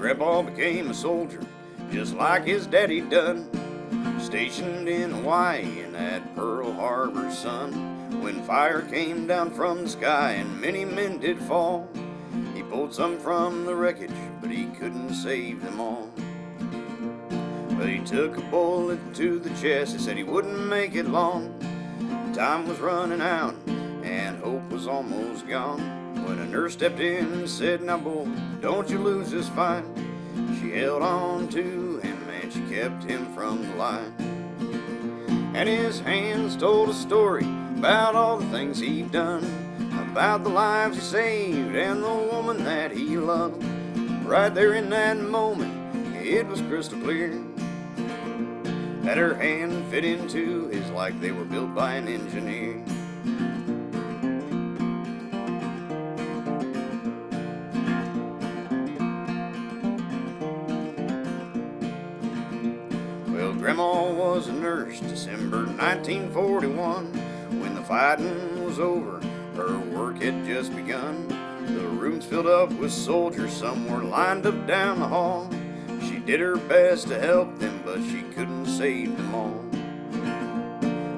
Grandpa became a soldier, just like his daddy done, stationed in Hawaii in that Pearl Harbor sun. When fire came down from the sky and many men did fall, he pulled some from the wreckage, but he couldn't save them all. But he took a bullet to the chest, he said he wouldn't make it long. Time was running out and hope was almost gone, when a nurse stepped in and said, "Now boy, don't you lose this fight." She held on to him and she kept him from the light. And his hands told a story about all the things he'd done, about the lives he saved and the woman that he loved. Right there in that moment, it was crystal clear that her hand fit into his like they were built by an engineer. Well, Grandma was a nurse, December 1941. When the fighting was over, her work had just begun. The rooms filled up with soldiers, some were lined up down the hall. She did her best to help them, but she couldn't save them all.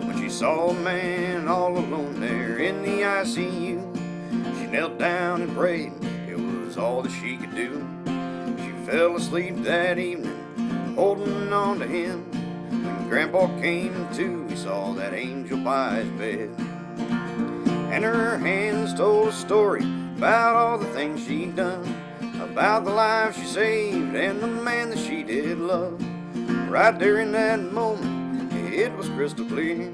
When she saw a man all alone there in the ICU, she knelt down and prayed, it was all that she could do. She fell asleep that evening, holding on to him. When Grandpa came to, he saw that angel by his bed. And her hands told a story about all the things she'd done, about the lives she saved and the man that she did love. Right there in that moment, it was crystal clear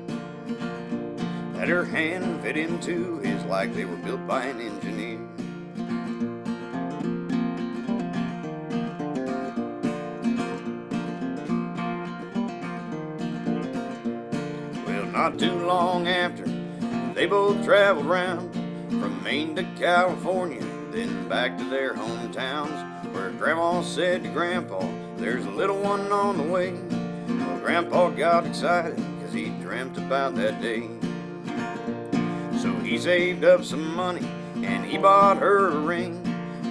that her hand fit into his like they were built by an engineer. Well, not too long after, they both traveled round from Maine to California, then back to their hometowns, where Grandma said to Grandpa, "There's a little one on the way." Well, Grandpa got excited, cause he dreamt about that day. So he saved up some money, and he bought her a ring,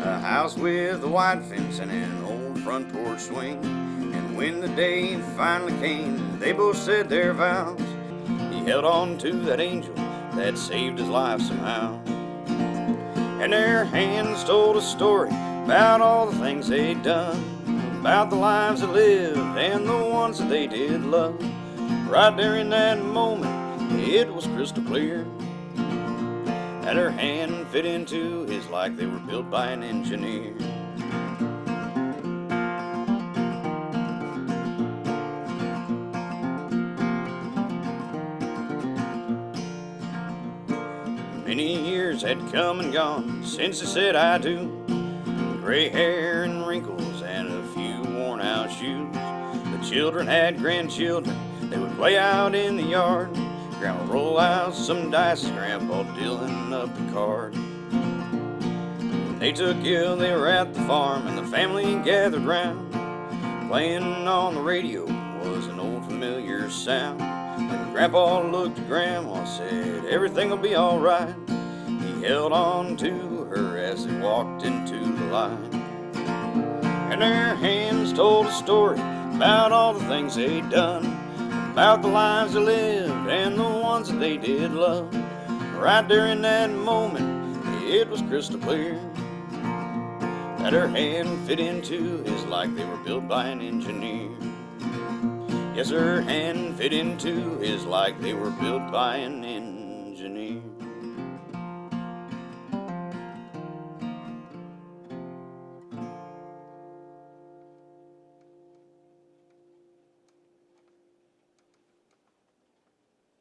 a house with a white fence and an old front porch swing. And when the day finally came, they both said their vows. He held on to that angel that saved his life somehow. And their hands told a story about all the things they'd done, about the lives they lived and the ones that they did love. Right there in that moment, it was crystal clear that her hand fit into his like they were built by an engineer. Many years had come and gone since he said I do. Gray hair and wrinkles and a few worn out shoes. The children had grandchildren, they would play out in the yard. Grandma roll out some dice, Grandpa dealing up the card. When they took ill, they were at the farm and the family gathered round. Playing on the radio was an old familiar sound. When Grandpa looked at Grandma, said, "Everything will be all right." He held on to her as they walked into the light. And their hands told a story about all the things they'd done, about the lives they lived and the ones that they did love. Right there in that moment, it was crystal clear that her hand fit into his like they were built by an engineer. Yes, her hand fit into his like they were built by an engineer.